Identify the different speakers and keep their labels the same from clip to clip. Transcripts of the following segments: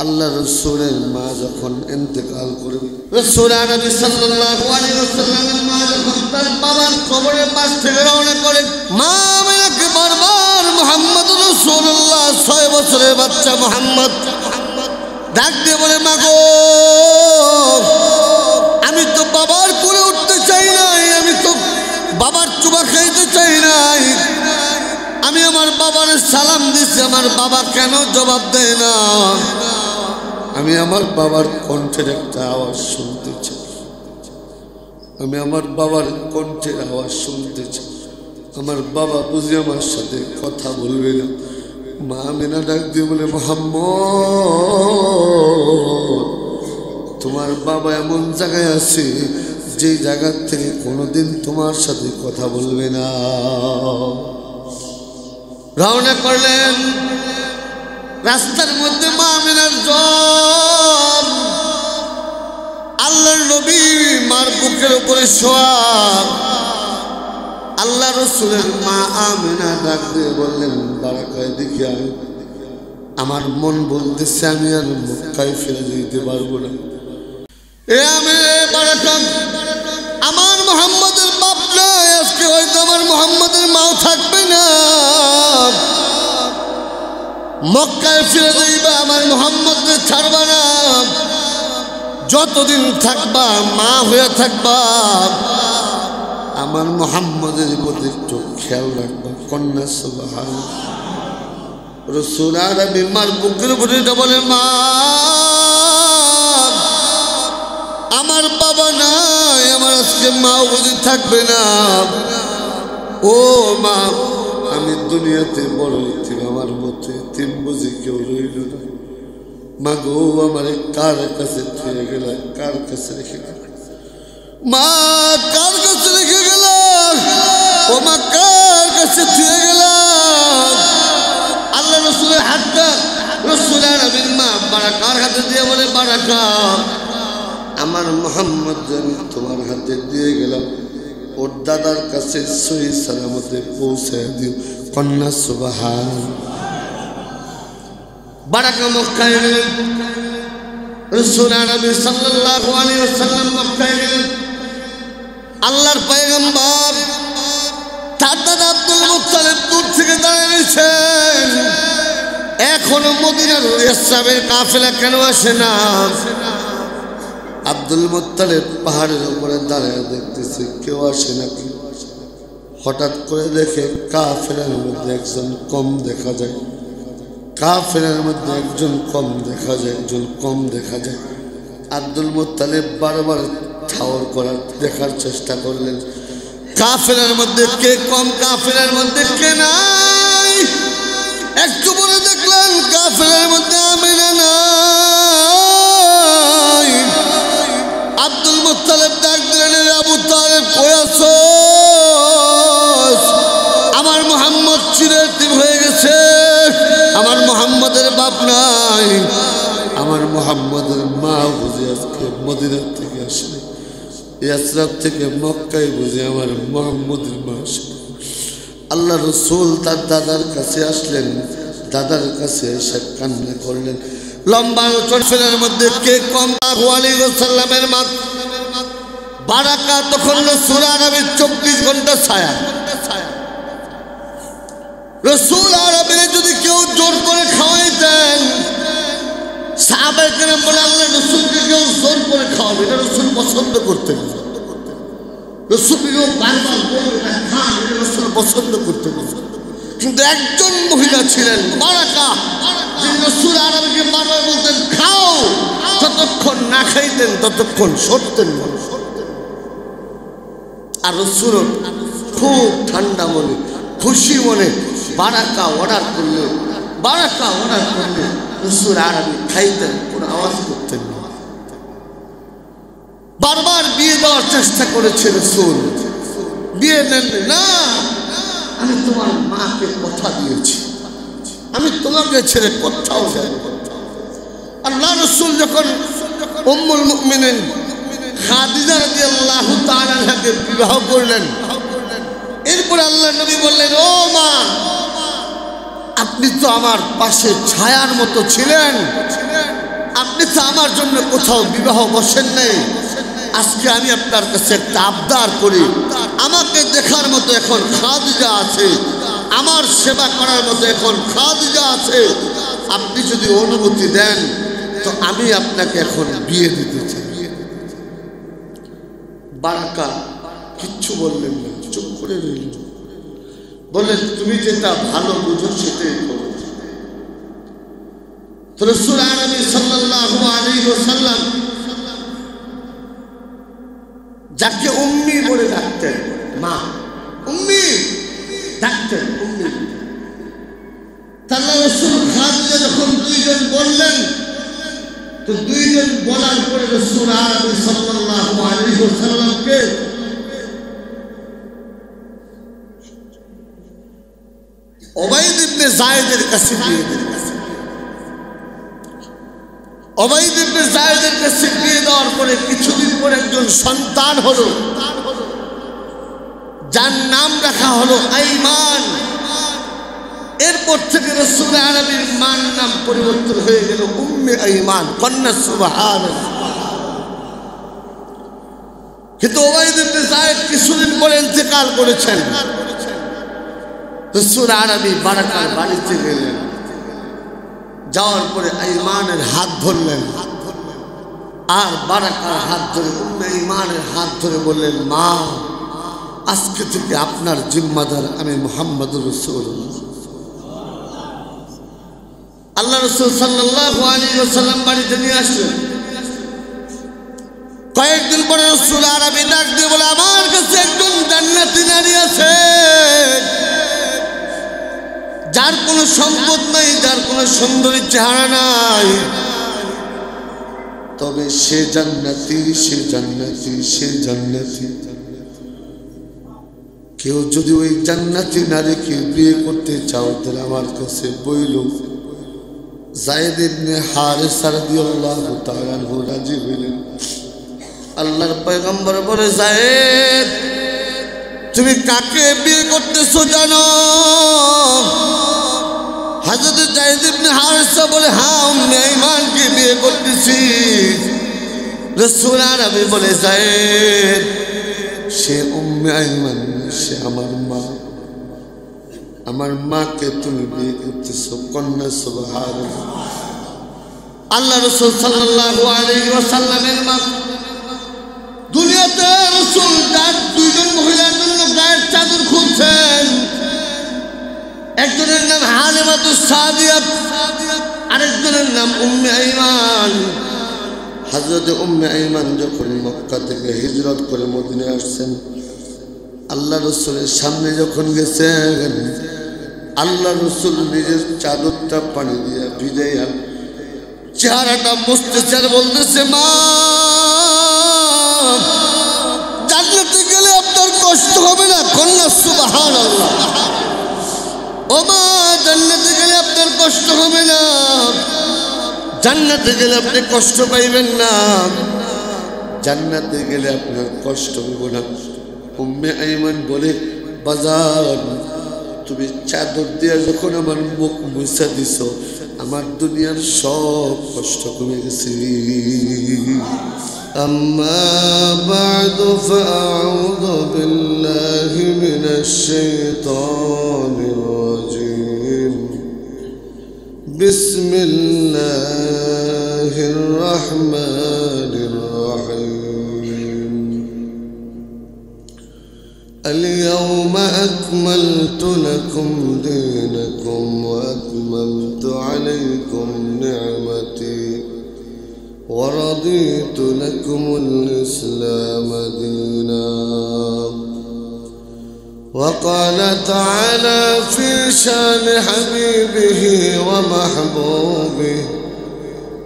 Speaker 1: আল্লাহ রসুলের মা যখন ইন্তেকাল করবে, রাসূল নবী সাল্লাল্লাহু আলাইহি ওয়াসাল্লামের মা যখন তার বাবার কবরের পাশ থেকে রওনা করে, মা আমিনাকে বারবার মুহাম্মদুর রাসূলুল্লাহ 6 বছরের বাচ্চা মুহাম্মদ ডাক দিয়ে বলে, মা গো, আমি তো বাবার কোলে উঠতে চাই নাই, আমি তো বাবার চুমা খাইতে চাই নাই, আমি আমার বাবার সালাম দিছি, আমার বাবা কেন জবাব দেয় না? আমি আমার বাবার কণ্ঠের একটা আওয়াজ শুনতে চাই, আমি আমার বাবার কণ্ঠের আওয়াজ শুনতে চাই। আমার বাবা বুঝি আমার সাথে কথা বলবে না। মা আমিনা ডাক দিয়ে বলে, মুহাম্মদ, তোমার বাবা এমন জায়গায় আছে যে জায়গার থেকে কোনোদিন তোমার সাথে কথা বলবে না। রওনা করলেন। রাস্তার মধ্যে মা আমিনার জ্বর, আল্লাহর নবী মার বুকের উপরে শোয়া। আল্লাহ রসুলের মা আমিনা ডাক দিয়ে বললেন, বারাকায় দেখি আয়, আমার মন বলতেছে আমি আর মক্কায় ফিরে যেতে পারবো না। এ আমি বারাকা, আমার মুহাম্মদের বাপ নাই, আজকে হয়তো আমার মুহাম্মদের মাও থাকবে না। মক্কায় ফিরে যাইবা, আমার মুহাম্মদকে ছাড়বা না। যতদিন থাকবা মা হয়ে থাকবা, আমার মুহাম্মদের প্রতি একটু খেয়াল রাখবা। কন্যা সুবহানাল্লাহ। রাসূল আরবি মার বুকের উপরে বলে, মা আমার বাবা নাই, আমার আজকে মাও বুঝি থাকবে না। ও মা, আমি দুনিয়াতে বড় এতিম, আমার মতে এতিম বুঝি কেউ রইল না। মা গো, আমার কার কাছে ফিরে গেল, কার কাছে রেখে গেল? মা কার কাছে রেখে গেল? ও মা, কার কাছে ফিরে গেল? আল্লাহ রসুলের হাতটা রাসূল আরবির মা বারাকার হাতে দিয়ে বলে, বারাকা, আমার মুহাম্মদ আমি তোমার হাতে দিয়ে গেলাম, ওর দাদার কাছে সহি সালামতে পৌঁছায় দিও। কন্যা সুবহানাল্লাহ। বারাকা মক্কায় গেলেন। রাসূল আরবি সাল্লাল্লাহু আলাইহি ওয়াসাল্লাম মক্কায় গেলেন। আল্লাহর পয়গম্বর তার দাদা আব্দুল মুত্তালিব দূর থেকে দাঁড়িয়ে রয়েছেন। এখনো মদিনার ইসরাবের কাফেলা কেন আসে না? আব্দুল মুত্তালিব পাহাড়ের উপরে দাঁড়িয়ে দেখতেছে কেউ আসে নাকি। হঠাৎ করে দেখে কাফেলার মধ্যে একজন কম দেখা যায়, কাফেলার মধ্যে একজন কম দেখা যায়, একজন কম দেখা যায়। আব্দুল মুত্তালিব বারবার ঠাওর করার দেখার চেষ্টা করলেন, কাফেলার মধ্যে কে কম, কাফেলার মধ্যে কে নাই। একটু পরে দেখলেন কাফেলার মধ্যে আমিনা নাই। আব্দুল মুত্তালিব ডাক দিলেন, আবু তালেব কই আছোস? আমার মুহাম্মদ চিরদিন হয়ে গেছে, আমার মুহাম্মদের বাপ নাই, আমার মুহাম্মদের মা বুঝি আজকে মদিনা থেকে আসলে, ইসরাব থেকে মক্কায় বুঝি আমার মুহাম্মদের মা আসলে। আল্লাহ রসুল তার দাদার কাছে আসলেন, দাদার কাছে এসে কান্না করলেন। লম্বা চরফেলের মধ্যে কে কম? আলাইহিস সালামের মা বারাকা তখন রাসূল আরবির 24 ঘন্টা ছায়া। রাসূল আরবির যদি কেউ জোর করে খাওয়াইতেন, সাহাবায়ে কেরাম বলে, আল্লাহ রাসূলকে কেউ জোর করে খাওয়াবে এটা রাসূল পছন্দ করতেন না। রাসূলকে কেউ বারবার বলবে না খান, এটা রাসূল পছন্দ করতেন না। কিন্তু একজন মহিলা ছিলেন বারাকা, যিনি রাসূল আরবিকে বারবার বলতেন খাও, যতক্ষণ না খাইতেন ততক্ষণ সরতেন না। আর রাসূল খুব ঠান্ডা মনে, খুশি মনে বারাকা অর্ডার করলে, বারাকা অর্ডার করলে রাসূল আরবি খাইতেন, কোনো আওয়াজ করতেন না। বারবার বিয়ে দেওয়ার চেষ্টা করেছে রাসূল, বিয়ে নেন না। আমি তোমার মাকে কথা দিয়েছি, আমি তোমাকে ছেড়ে কোথাও যাব না। আল্লাহ রাসূল যখন উম্মুল মুমিনিন খাদিজা রাদিয়াল্লাহু তাআলা আনহাকে বিবাহ করলেন, এরপর আল্লাহ নবী বললেন, ও মা, আপনি তো আমার পাশে ছায়ার মতো ছিলেন, আমার জন্য কোথাও বিবাহ বসেন নাই, আজকে আমি আপনার কাছে একটা আবদার করি, আমাকে দেখার মতো এখন খাদিজা আছে, আমার সেবা করার মতো এখন খাদিজা আছে, আপনি যদি অনুমতি দেন তো আমি আপনাকে এখন বিয়ে দিতে চাই। বারাকা কিচ্ছু বললেন না, চুপ করে রইলেন। বললেন তুমি যেটা ভালো বুঝো সেটাই করো। তো রাসূল আরবি সাল্লাল্লাহু আলাইহি ওয়াসাল্লাম যাকে উম্মি বলে ডাকতেন, মা উম্মি ডাকতেন, উম্মি। আল্লাহ রাসূল খাদিজা যখন দুইজন বললেন, তো দুইজন বলার পরে রাসূল আরবি সাল্লাল্লাহু আলাইহি ওয়াসাল্লামকে উবাইদ ইবনে যায়েদের কাছে দিয়ে দিলেন। উবাইদ ইবনে যায়েদের কাছে দিয়ে দেওয়ার পরে কিছুদিন পরে একজন সন্তান হলো, যার নাম রাখা হলো আইমান। এরপর থেকে রাসূল আরবির মার নাম পরিবর্তন হয়ে গেল উম্মে আইমান, কন্যা। সুবহানাল্লাহ। কিন্তু উবাইদ ইবনে যায়েদ কিছুদিন পরে ইন্তেকাল করেছেন। রাসূল আরবি বারাকার বাড়িতে গেলেন, যাওয়ার পরে আইমানের হাত ধরলেন, আর বারাকার হাত ধরে উম্মে আইমানের হাত ধরে বললেন, মা আজকে থেকে আপনার জিম্মাদার আমি মুহাম্মদুর রাসূলুল্লাহ। আল্লাহ রাসূল সাল্লাল্লাহু আলাইহি ওয়াসাল্লাম বাড়িতে নিয়ে আসলেন। কয়েকদিন পরে রাসূল আরবি ডাক দিয়ে বলে, আমার কাছে একজন জান্নাতি নারী আছে, যার কোনো সম্পদ নাই, যার কোনো সুন্দরী চেহারা নাই, তবে সে জান্নাতি, সে জান্নাতি, সে জান্নাতি। কেউ যদি ওই জান্নাতি নারীকে বিয়ে করতে চাও তাহলে আমার কাছে বইল। যায়েদ ইবনে হারেসা রাদিয়াল্লাহু তাআলা আনহু রাজি হইলেন। আল্লাহর পয়গম্বর বলে, যায়েদ তুমি কাকে বিয়ে করতেছো জানো? হযরত যায়েদ ইবনে হারেসা বলে, হ্যাঁ উম্মে আইমানকে বিয়ে করতেছি। রাসূল আরবি বলে, যায়েদ সে উম্মে আইমান, সে আমার মা, আমার মাকে তুমি বিয়ে করতেছো, কন্যা। সুবহানাল্লাহ। আল্লাহ রাসূল সাল্লাল্লাহু আলাইহি ওয়াসাল্লামের মা দুনিয়াতে রাসূল যার দুইজন মহিলার জন্য গায়ের চাদর খুলছেন, একজনের নাম হালিমাতুস সাদিয়া, আরেকজনের নাম উম্মে আইমান। হযরত উম্মে আইমান যখন মক্কা থেকে হিজরত করে মদিনায় আসছেন, আল্লাহ রাসূলের সামনে যখন গেছেন, আল্লাহ রাসূল নিজের চাদরটা পানি দিয়ে ভিজাইয়া চেহারাটা মুছতেছে আর বলতেছে, মা জান্নাতে গেলে আপনার কষ্ট হবে না, কন্যা। সুবহানাল্লাহ। ও মা জান্নাতে গেলে আপনার কষ্ট হবে না, জান্নাতে গেলে আপনি কষ্ট পাইবেন না, জান্নাতে গেলে আপনার কষ্ট হবে না। উম্মে আইমান বলে, বাজার তুমি চাদর দিয়ে যখন আমার মুখ মুছা দিছ, আমার দুনিয়ার সব কষ্ট কমে গেছে। আম্মা বা'দু ফাআউযু বিল্লাহি মিনাশ শাইতানির রাজীম। বিসমিল্লাহির রাহমানির রাহিম। اليوم أكملت لكم دينكم وأتممت عليكم نعمتي ورضيت لكم الإسلام دينا. وقال تعالى في شان حبيبه ومحبوبه،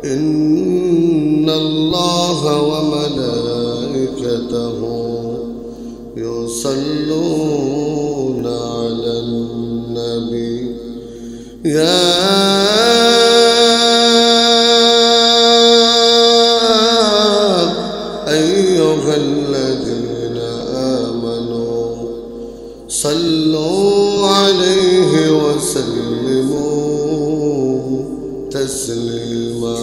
Speaker 1: إن الله وملائكته يصلون على النبي يا أيها الذين آمنوا صلوا عليه وسلموا تسليما.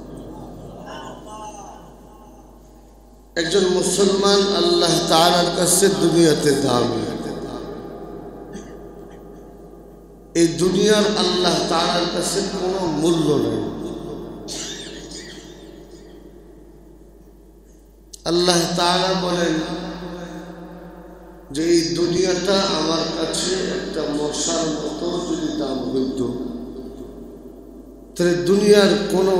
Speaker 1: একজন মুসলমান আল্লাহ তাআলার কাছে দুনিয়াতে দামি। এই দুনিয়ার আল্লাহ তাআলার কাছে কোনো মূল্য নেই। আল্লাহ তাআলা বলেন যে এই দুনিয়াটা আমার কাছে একটা মশার মতো যদি দাম হইত, তাহলে দুনিয়ার কোনো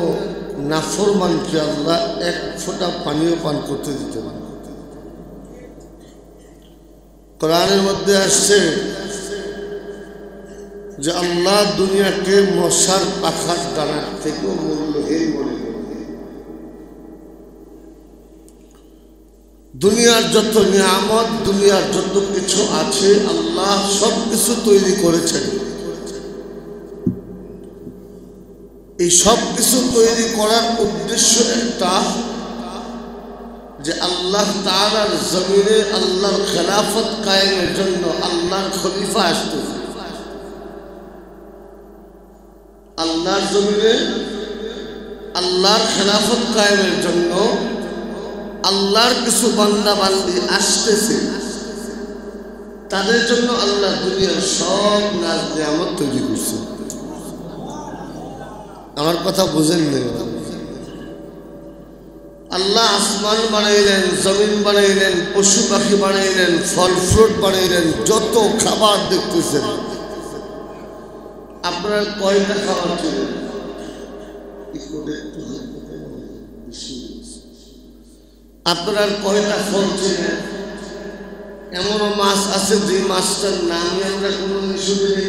Speaker 1: নাফরমানকে আল্লাহ এক ফোঁটা পানিও পান করতে দিতে পারে। কোরআনের মধ্যে আসছে যে আল্লাহ দুনিয়াকে মশার পাখার দানার থেকেও মূল্যহীন মনে করে। দুনিয়ার যত নিয়ামত, দুনিয়ার যত কিছু আছে, আল্লাহ সব কিছু তৈরি করেছেন। এই সব কিছু তৈরি করার উদ্দেশ্য একটা, যে আল্লাহ তাআলার জমিনে আল্লাহর খেলাফত কায়েমের জন্য আল্লাহর খলিফা আসতেছে। আল্লাহর জমিনে আল্লাহর খেলাফত কায়েমের জন্য আল্লাহর কিছু বান্দা বান্দি আসতেছে। তাদের জন্য আল্লাহ দুনিয়ার সব নাজ নিয়ামত তৈরি করছে। আমার কথা বুঝেন না? আল্লাহ আসমান বানাইলেন, জমিন বানাইলেন, পশু পাখি বানাইলেন, ফল ফ্রুট বানাইলেন, যত খাবার দেখতেছেন। আপনার কয়টা খাবার ছিলেন? আপনার কয়টা ফল ছিলেন? এমনও মাছ আছে যে মাছটার নামই আমরা কোনোদিন শুনিনি।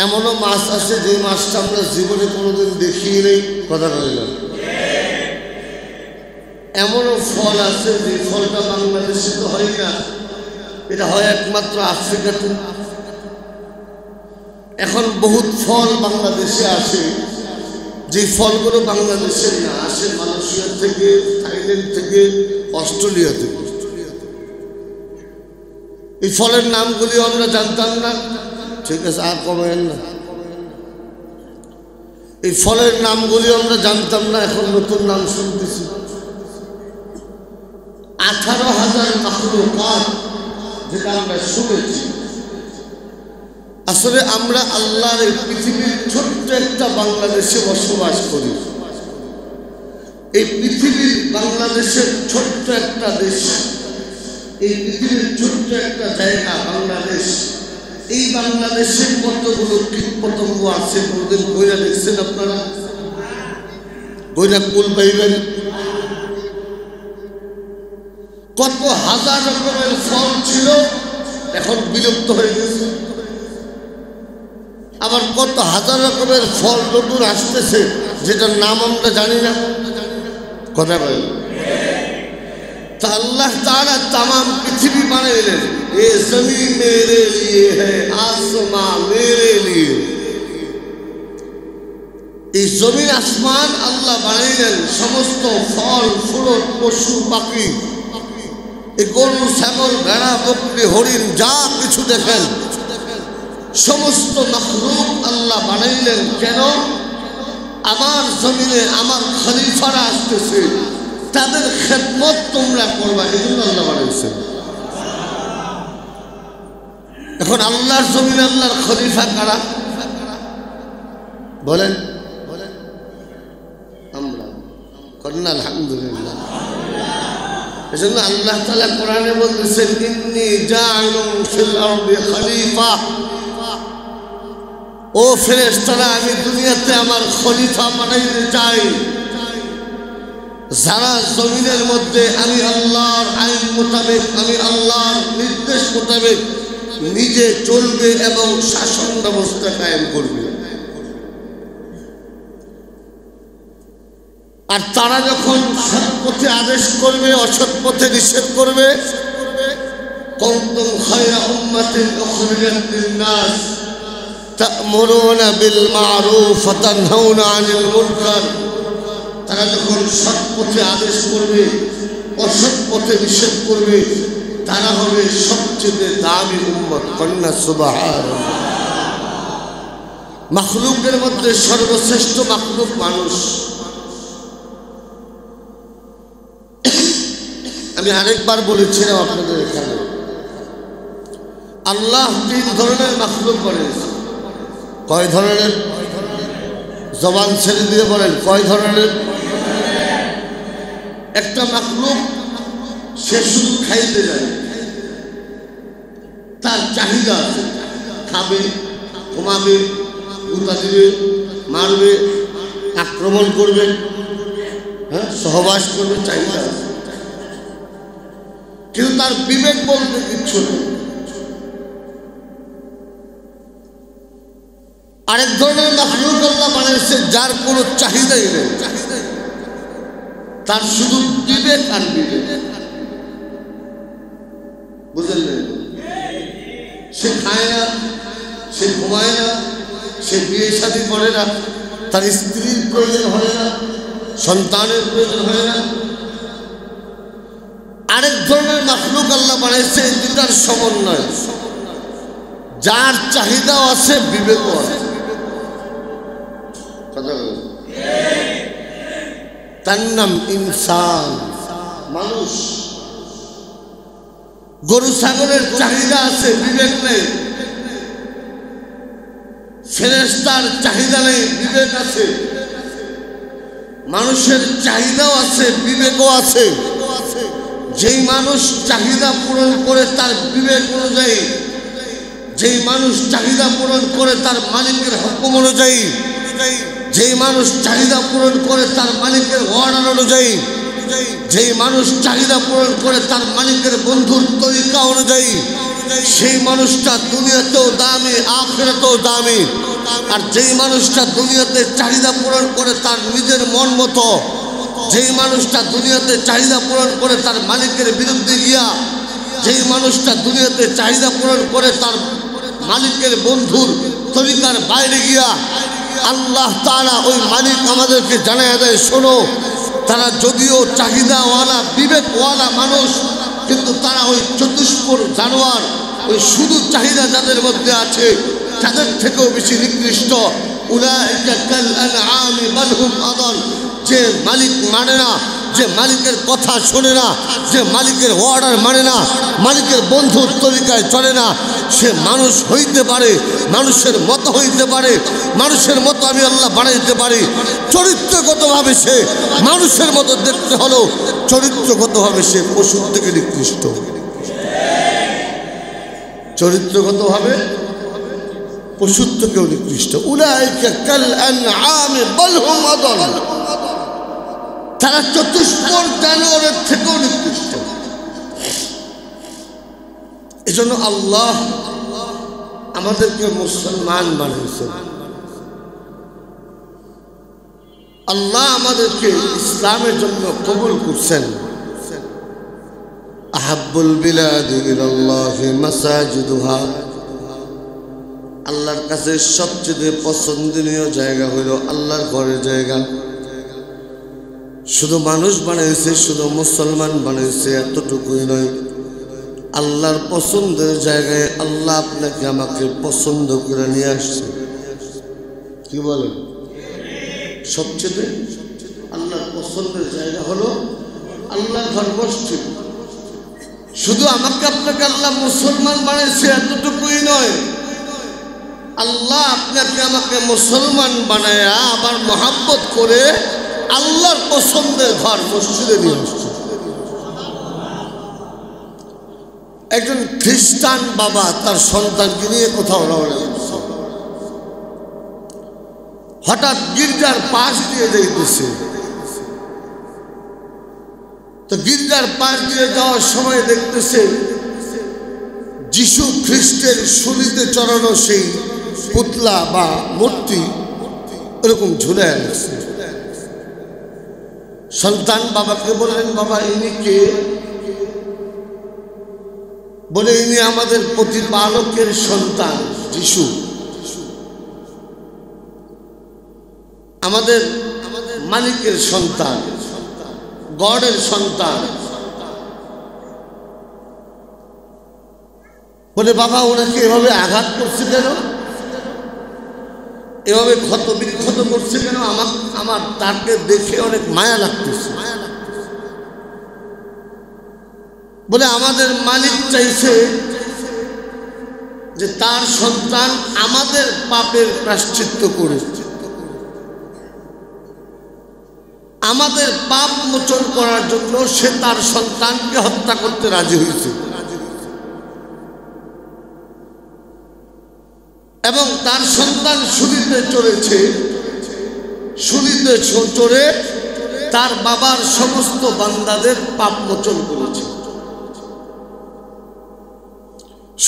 Speaker 1: এমনও মাছ আছে যে মাছটা আমরা জীবনে কোনোদিন দেখিই নেই। কথা বললাম। এমনও ফল আছে যে ফলটা বাংলাদেশে তো হয় না, এটা হয় একমাত্র আফ্রিকাতে। এখন বহুত ফল বাংলাদেশে আসে, যে ফলগুলো বাংলাদেশের না, আসে মালয়েশিয়া থেকে, থাইল্যান্ড থেকে, অস্ট্রেলিয়া থেকে। এই ফলের নামগুলি আমরা জানতাম না। ঠিক আছে, আর কমেন না। এই ফলের নামগুলি আমরা জানতাম না, এখন নতুন নাম শুনতেছি। 18,000 মাখলুকাত, যেটা আমরা শুনেছি। আসলে আমরা আল্লাহর এই পৃথিবীর ছোট্ট একটা বাংলাদেশে বসবাস করি। এই পৃথিবীর বাংলাদেশের ছোট্ট একটা দেশ, এই পৃথিবীর ছোট্ট একটা জায়গা বাংলাদেশ। এই বাংলাদেশে কতগুলো কীট পতঙ্গ আছে কোনদিন বইরা দেখছেন আপনারা? বইরা কুল পাইবেন। কত হাজার রকমের ফল ছিল, এখন বিলুপ্ত হয়ে গেছে। আবার কত হাজার রকমের ফল নতুন আসতেছে, যেটার নাম আমরা জানি না। কথা বলেন। তা আল্লাহ তাআলা तमाम পৃথিবী বানাইলেন। ये जमीन मेरे लिए है, आसमां मेरे लिए। এই জমিন আসমান আল্লাহ বানাইলেন। সমস্ত ফল ফুল, পশু পাখি, এই গরু ছাগল ভেড়া বকরি হরিণ যা কিছু দেখেন, সমস্ত মাখলুক আল্লাহ বানাইলেন। কেন? আমার জমিনে আমার খলিফারা আসতেছে, তাদের খেদমত তোমরা করবা, এই জন্য আল্লাহ বানাইছেন। এখন আল্লাহর জমিনে আল্লাহর খলিফা কারা বলেন? আমরা করনা আলহামদুলিল্লাহ। এজন্য আল্লাহ তাআলা কোরআনে বলতেছেন, ইন্নী জাইলুন ফিল আরদি খলিফা। ও ফেরেশতারা, আমি দুনিয়াতে আমার খলিফা বানাইতে চাই, যারা জমিনের মধ্যে আমি আল্লাহর আইন মোতাবেক, আমি আল্লাহর নির্দেশ মোতাবেক নিজে চলবে এবং শাসন ব্যবস্থা কায়েম করবে। আর তারা যখন সৎ পথে আদেশ করবে, অসৎ পথে নিষেধ করবে, কুনতুম খায়রা উম্মাতিন উখরিজাত লিন-নাস তা'মুরুনা বিল মা'রুফ ওয়া তানহাউনা আনিল মুনকার। তারা যখন সৎ পথে আদেশ করবে, অসৎ পথে নিষেধ করবে, তারা হবে সবচেয়ে দামি উম্মত। কন্যা সুবহানাল্লাহ। মাখলুকের মধ্যে সর্বশ্রেষ্ঠ মাখলুক মানুষ। আমি আরেকবার বলেছিলাম আপনাদের এখানে, আল্লাহ 3 ধরনের মাখলুক বানিয়েছে। কয় ধরনের? জবান ছেড়ে দিয়ে বলেন, কয় ধরনের? একটা মাখলুক সে শুধু খাইতে যায়, তার চাহিদা আছে, খাবে, ঘুমাবে, উতা দিবে, মারবে, আক্রমণ করবে, হ্যাঁ, সহবাস করবে, চাহিদা আছে, কিন্তু তার বিবেক বলতে কিচ্ছু নেই। আরেক ধরনের মাখলুক আল্লাহ বানিয়েছে যার কোনো চাহিদাই নেই, তার শুধু বিবেক আর বিবেক। বুঝলেন? সে খায় না, সে ঘুমায় না, সে বিয়ে শাদী করে না, তার স্ত্রীর প্রয়োজন হয় না, সন্তানের প্রয়োজন হয় না। আরেক ধরনের মাখলুক আল্লাহ বানিয়েছে এই দুটার সমন্বয়, যার চাহিদাও আছে, বিবেকও আছে। তার নাম ইনসান, মানুষ। গরু ছাগলের চাহিদা আছে, বিবেক নেই। ফেরেশতার চাহিদা নেই, বিবেক আছে। মানুষের চাহিদাও আছে, বিবেকও আছে। যেই মানুষ চাহিদা পূরণ করে তার বিবেক অনুযায়ী, যেই মানুষ চাহিদা পূরণ করে তার মালিকের হুকুম অনুযায়ী, যেই মানুষ চাহিদা পূরণ করে তার মালিকের অর্ডার অনুযায়ী, যেই মানুষ চাহিদা পূরণ করে তার মালিকের বন্ধুর তরিকা অনুযায়ী, সেই মানুষটা দুনিয়াতেও দামি, আখিরাতেও দামি। আর যেই মানুষটা দুনিয়াতে চাহিদা পূরণ করে তার নিজের মন মতো, যেই মানুষটা দুনিয়াতে চাহিদা পূরণ করে তার মালিকের বিরুদ্ধে গিয়া, যেই মানুষটা দুনিয়াতে চাহিদা পূরণ করে তার মালিকের বন্ধুর তরিকার বাইরে গিয়া, আল্লাহ তাআলা ওই মালিক আমাদেরকে জানায় দেয়, শোনো, তারা যদিও চাহিদাওয়ালা, বিবেকওয়ালা মানুষ, কিন্তু তারা ওই চতুষ্পর জানোয়ার, ওই শুধু চাহিদা যাদের মধ্যে আছে তাদের থেকেও বেশি নিকৃষ্ট। উলাইকা কাল আনআমি বাল হুম আদাল। যে মালিক মানে না, যে মালিকের কথা শোনে না, যে মালিকের অর্ডার মানে না, মালিকের বন্ধুর তরিকায় চলে না, সে মানুষ হইতে পারে, মানুষের মতো হইতে পারে, মানুষের মতো আমি আল্লাহ বানাইতে পারি। চরিত্রগতভাবে সে মানুষের মতো দেখতে হলো, চরিত্রগতভাবে সে পশুর থেকে নিকৃষ্ট। চরিত্রগতভাবে পশুর থেকেও নিকৃষ্ট। উলাইকা কাল আনআমি বাল হুম আদাল। তারা চতুষ্পদ জানোয়ারের থেকেও নিকৃষ্ট। এজন্য আল্লাহ আমাদেরকে মুসলমান বানিয়েছেন। আল্লাহ আমাদেরকে ইসলামের জন্য কবুল করছেন। আহাব্বুল বিলাদি ইলাল্লাহি মাসাজিদুহা। আল্লাহর কাছে সবচেয়ে পছন্দনীয় জায়গা হলো আল্লাহর ঘরের জায়গা। শুধু মানুষ বানাইছে, শুধু মুসলমান বানাইছে এতটুকুই নয়, আল্লাহর পছন্দের জায়গায় আল্লাহ আপনাকে আমাকে পছন্দ করে নিয়ে আসছে। কি বলেন? সবচেয়ে আল্লাহর পছন্দের জায়গা হলো আল্লাহর ঘর, মসজিদ। শুধু আমাকে আপনাকে আল্লাহ মুসলমান বানাইছে এতটুকুই নয়, আল্লাহ আপনাকে আমাকে মুসলমান বানায় আবার মহাব্বত করে আল্লাহর পছন্দের ঘর মসজিদে নিয়ে আসছে। একজন খ্রিস্টান বাবা তার সন্তানকে নিয়ে কোথাও রওনা করছে, হঠাৎ গির্জার পাশ দিয়ে যাইতেছে। তো গির্জার পাশ দিয়ে যাওয়ার সময় দেখতেছে যিশু খ্রিস্টের শুলিতে চড়ানো সেই পুতলা বা মূর্তি এরকম ঝুলে আছে। সন্তান বাবাকে বললেন, বাবা ইনি কে? বলে, ইনি আমাদের প্রতিপালকের সন্তান যিশু, আমাদের মালিকের সন্তান, গডের সন্তান। বলে, বাবা ওনাকে এভাবে আঘাত করছে কেন, এভাবে ক্ষত বিক্ষত করছে কেন? আমার তাকে দেখে অনেক মায়া লাগতেছে। বলে আমাদের মালিক চাইছে যে তার সন্তান আমাদের পাপের প্রায়শ্চিত্ত করুক, আমাদের পাপ মোচন করার জন্য সে তার সন্তানকে হত্যা করতে রাজি হয়েছে এবং তার সন্তান সুলিতে চড়েছে, সুলিতে চড়ে তার বাবার সমস্ত বান্দাদের পাপ মোচন করেছে।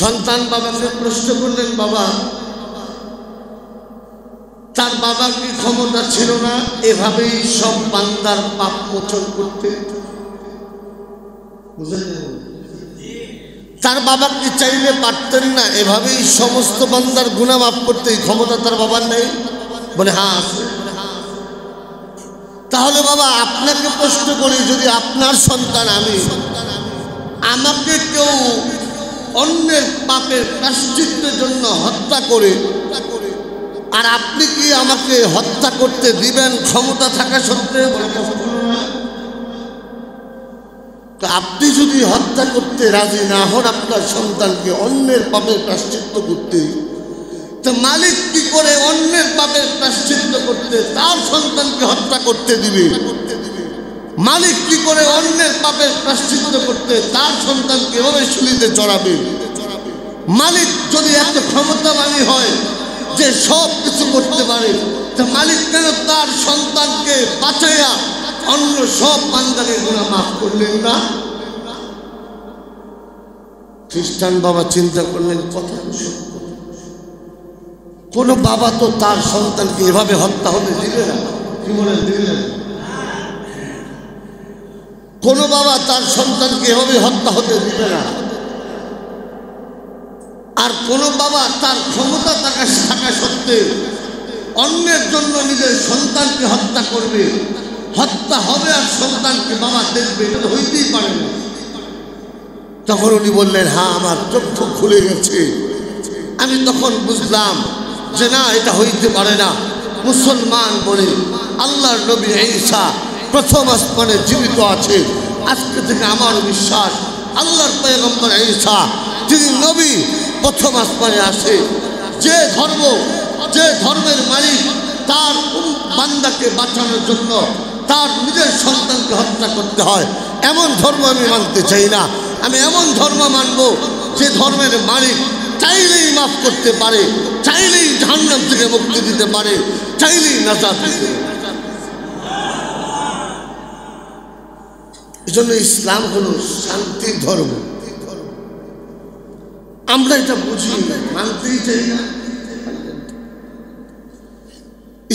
Speaker 1: সন্তান বাবাকে প্রশ্ন করলেন, বাবা, তার বাবার কি ক্ষমতা ছিল না এভাবেই সব বান্দার পাপ মোচন করতে? তার বাবা কি চাইলে পারতেন না এভাবেই সমস্ত বান্দার গুনাহ মাফ করতে? ক্ষমতা তার বাবার নেই? বলে হ্যাঁ আছে। তাহলে বাবা আপনাকে প্রশ্ন করি, যদি আপনার সন্তান আমি, আমাকে কেউ অন্যের পাপের প্রায়শ্চিত্তের জন্য হত্যা করে, আর আপনি কি আমাকে হত্যা করতে দিবেন ক্ষমতা থাকা সত্ত্বেও? তো আপনি যদি হত্যা করতে রাজি না হন আপনার সন্তানকে অন্যের পাপের প্রায়শ্চিত্ত করতে, তো মালিক কি করে অন্যের পাপের প্রায়শ্চিত্ত করতে তার সন্তানকে হত্যা করতে দিবে? মালিক কি করে অন্যের পাপের প্রায়শ্চিত্ত করতে তার সন্তানকে এভাবে শুলিতে চড়াবে? মালিক যদি এত ক্ষমতাবানী হয় যে সব কিছু করতে পারে, তা মালিক কেন তার সন্তানকে বাঁচাইয়া অন্য সব বান্দাকে গুনাহ মাফ করলেন না? খ্রিস্টান বাবা চিন্তা করলেন, কথা কোন বাবা তো তার সন্তানকে এভাবে হত্যা হতে দিবে না। কি মনে দিলেন? কোন বাবা তার সন্তানকে এভাবে হত্যা হতে দিবে না। আর কোন বাবা তার ক্ষমতা থাকা সত্ত্বে অন্যের জন্য নিজের সন্তানকে হত্যা করবে, হত্যা হবে আর সন্তানকে বাবা দেখবে, এটা তো হইতেই পারে না। তখন উনি বললেন, হ্যাঁ আমার চক্ষু খুলে গেছে, আমি তখন বুঝলাম যে না, এটা হইতে পারে না। মুসলমান বলে আল্লাহর নবী ঈসা প্রথম আসমানে জীবিত আছে। আজকে থেকে আমার বিশ্বাস আল্লাহর পয়গম্বর ঈসা তিনি নবী, প্রথম আসমানে আসে। যে ধর্মের মালিক তার বান্দাকে বাঁচানোর জন্য তার নিজের সন্তানকে হত্যা করতে হয়, এমন ধর্ম আমি মানতে চাই না। আমি এমন ধর্ম মানব যে ধর্মের মালিক চাইলেই মাফ করতে পারে, চাইলেই জাহান্নাম থেকে মুক্তি দিতে পারে, চাইলেই নাজাত দিতে পারে। এজন্য ইসলাম হলো শান্তির ধর্ম। আমরা এটা বুঝি, মানতেই চাই না।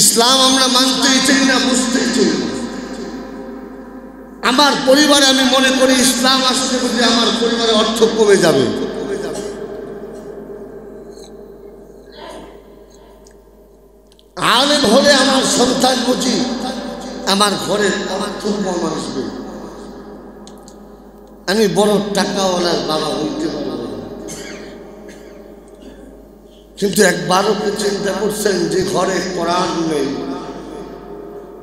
Speaker 1: ইসলাম আমরা মানতেই চাই না, বুঝতেই চাই না। আমার পরিবারে আমি মনে করি ইসলাম আসতে বলতে আমার পরিবারে অর্থ কমে যাবে। আলেম হলে আমার সন্তান বুঝি আমার ঘরে অর্থ কম আসবে, আমি বড় টাকাওয়ালার বাবা হইতে পারব। কিন্তু একবারও কি চিন্তা করছেন যে ঘরে কোরআন নেই,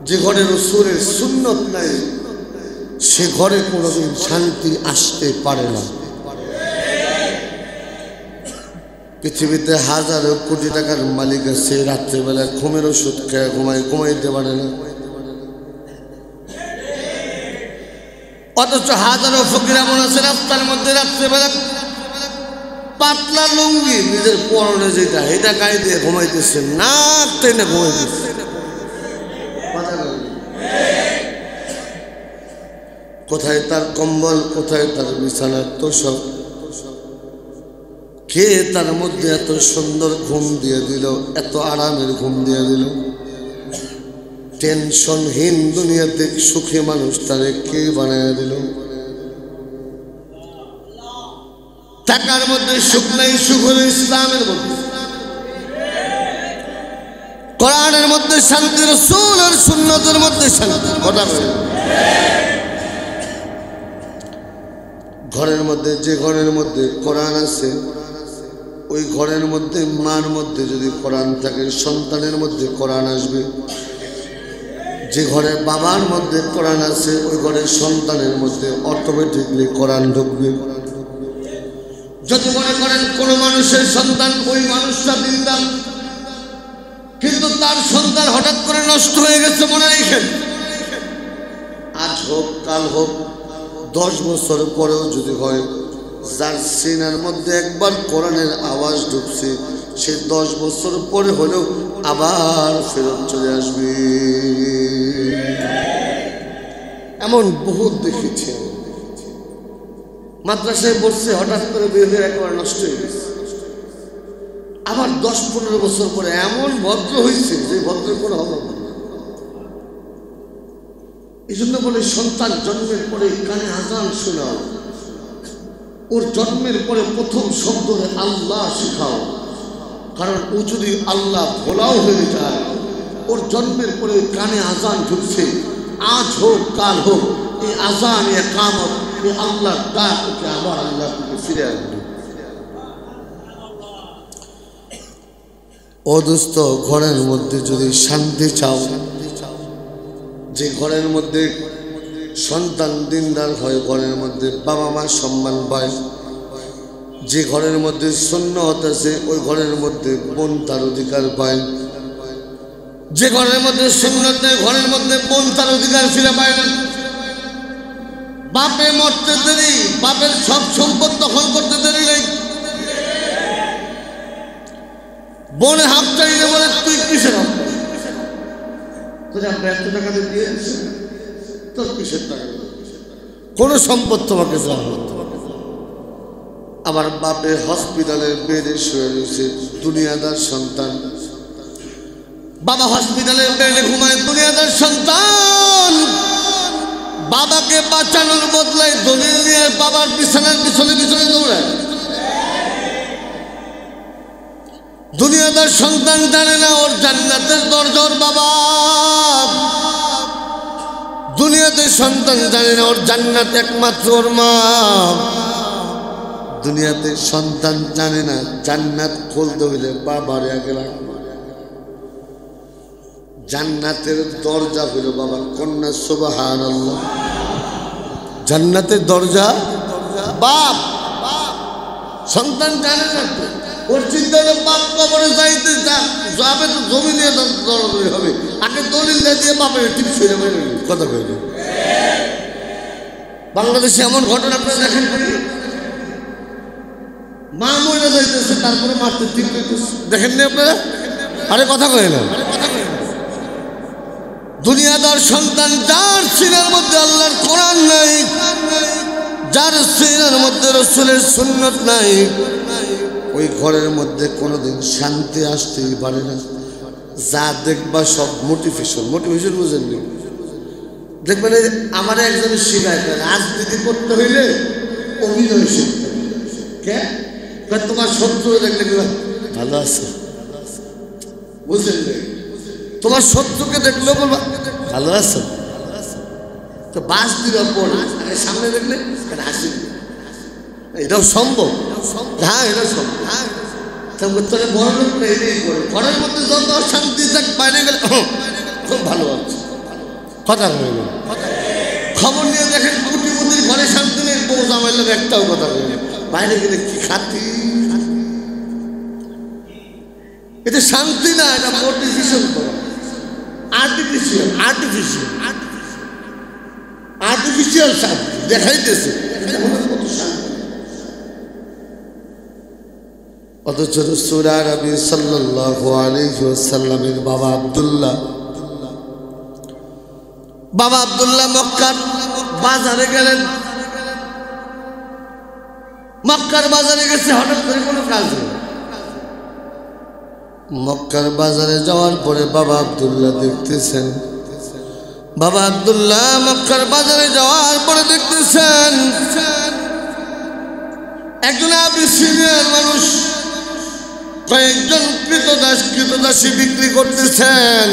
Speaker 1: যে ঘরে রাসূলের সুন্নত নেই, সে ঘরে কোনোদিন শান্তি আসতে পারে না। পৃথিবীতে হাজারো কোটি টাকার মালিক আছে, রাত্রিবেলা ঘুমের ওষুধ খেয়ে ঘুমাইতে পারে না। অথচ হাজারো ফকির এমন আছে রাস্তার মধ্যে রাত্রিবেলা পাতলা লুঙ্গি নিজের পরনে যেটা এটা গায়ে দিয়ে ঘুমাইতেছে, না টেনে ঘুমাইতেছে। কোথায় তার কম্বল, কোথায় তার বিছানার তোষক? কে তার মধ্যে এত সুন্দর ঘুম দিয়ে দিল, এত আরামের ঘুম দিয়ে দিল? টেনশনহীন দুনিয়াতে সুখী মানুষ তারে কে বানায় দিল? টাকার মধ্যে সুখ নাই, সুখ হলো ইসলামের মধ্যে, কোরআনের মধ্যে শান্তি, রাসূলের সুন্নতের মধ্যে শান্তি। কথা বলে ঘরের মধ্যে, যে ঘরের মধ্যে কোরআন আছে ওই ঘরের মধ্যে, মার মধ্যে যদি কোরআন থাকে সন্তানের মধ্যে কোরআন আসবে। যে ঘরে বাবার মধ্যে কোরআন আছে ওই ঘরের সন্তানের মধ্যে অটোমেটিকলি কোরআন ঢুকবে। যদি মনে করেন কোনো মানুষের সন্তান ওই মানুষটা দিনদার, কিন্তু তার সন্তান হঠাৎ করে নষ্ট হয়ে গেছে, মনে রাখেন আজ হোক কাল হোক 10 বছর পরেও যদি হয়, যার সিনার মধ্যে একবার কোরআনের আওয়াজ ঢুকছে সে 10 বছর পরে হলেও আবার ফেরত চলে আসবে। এমন বহুত দেখেছি। মাদ্রাসায় পড়ছে, হঠাৎ করে বের হয়ে একবার নষ্ট হয়ে গেছে, আবার 10-15 বছর পরে এমন ভদ্র হয়েছে যে ভদ্র করে হবে। এই জন্য বলে সন্তান জন্মের পরে কানে আজান শোনাও, ওর জন্মের পরে প্রথম শব্দ আল্লাহ শেখাও, কারণ ও যদি আল্লাহ ভোলাও হয়ে যায়, ওর জন্মের পরে কানে আজান ঢুকছে, আজ হোক কাল হোক এই আজান এ কামত এই আল্লাহ ডাক ওকে আবার আল্লাহ ফিরে আসবে। ও দোস্ত, ঘরের মধ্যে যদি শান্তি চাও, যে ঘরের মধ্যে সন্তান দিনদার হয়, ঘরের মধ্যে বাবা মা সম্মান পায়, যে ঘরের মধ্যে সুন্নাত আছে ওই ঘরের মধ্যে বোন তার অধিকার পায়, যে ঘরের মধ্যে সুন্নাত নেই ঘরের মধ্যে বোন তার অধিকার ফিরে পায় না। বাপে মরতে দেরি, বাপের সব সম্পদ দখল করতে দেরি নেই। বোনে হাফ চাইলে বলে তুই কিসের হাফ, তোর আমরা 100 টাকা দিয়ে দিচ্ছে, তোর কিসের টাকা, কোনো সম্পদ তোমাকে দেওয়া হতো। আবার বাপে হসপিটালের বেডে শুয়ে রয়েছে, দুনিয়াদার সন্তান, বাবা হসপিটালের বেডে ঘুমায়, দুনিয়াদার সন্তান বাবাকে বাঁচানোর বদলায় দলিল নিয়ে বাবার বিছানার পিছনে পিছনে দৌড়ায়। দুনিয়াদার সন্তান জানে না ওর জান্নাতের দরজা ওর বাবা, দুনিয়াতে সন্তান জানে না ওর জান্নাত একমাত্র ওর মা, দুনিয়াতে সন্তান জানে না জান্নাত খুলতে হইলে বাবার আগে লাগবে। জান্নাতের দরজা হইল বাবার, কন্যা সুবহানাল্লাহ। জান্নাতের দরজা বাপ, সন্তান জানে না তো, ওর চিন্তা হলো বাপ কবরে যাইতে যাবে তো জমি নিয়ে দরকারি হবে, আগে দলিল দিয়ে বাপের ঠিক ছিল কথা কইল। বাংলাদেশে এমন ঘটনা আপনারা দেখেন, মা মরে যাইতেছে তারপরে মারতে ঠিক দেখেননি আপনারা? আরে কথা কয় না। দুনিয়াদার সন্তান যার সিনার মধ্যে আল্লাহর কোরআন নাই, যার সিনার মধ্যে রাসূলের সুন্নাত নাই, ওই ঘরের মধ্যে কোনোদিন শান্তি আসতেই পারে না। যা দেখবা সব মোটিভেশন। মোটিভেশন বুঝেননি? দেখবেন আমার একজন শিখায় রাজনীতি করতে হইলে অভিনয় শিখতে কে, তোমার শত্রু দেখলে ভালো আছে, বুঝলেন? তোমার শত্রুকে দেখলেও বলবা ভালো আছে, তো বাস দিবার পরে সামনে দেখলে হাসি, এটাও সম্ভব। হ্যাঁ, এটা সম্ভব। তোরে বড় লোক এটাই করে, ঘরের মধ্যে যত শান্তি থাক, বাইরে গেলে খুব ভালো আছে কথা কইল। খবর নিয়ে দেখেন কোটিপতির ঘরে শান্তি নেই, বউ জামাই লোক একটাও কথা কইল, বাইরে গেলে কি খাতি। এটা শান্তি না, এটা মোটিভেশন করা, আর্টিফিশিয়াল আর্টিফিশিয়াল আর্টিফিশিয়াল শান্তি দেখাইতেছে। অথচ রাসূল আরবি সাল্লাল্লাহু আলাইহি ওয়াসাল্লামের বাবা আব্দুল্লাহ মক্কার বাজারে গেলেন। মক্কার বাজারে গেছে, হঠাৎ করে কোনো কাজ নেই। মক্কার বাজারে যাওয়ার পরে বাবা আব্দুল্লাহ দেখতেছেন, বাবা আব্দুল্লাহ মক্কার বাজারে যাওয়ার পরে দেখতেছেন একজন আবিসিনিয়ার মানুষ কয়েকজন কৃতদাসী বিক্রি করতেছেন।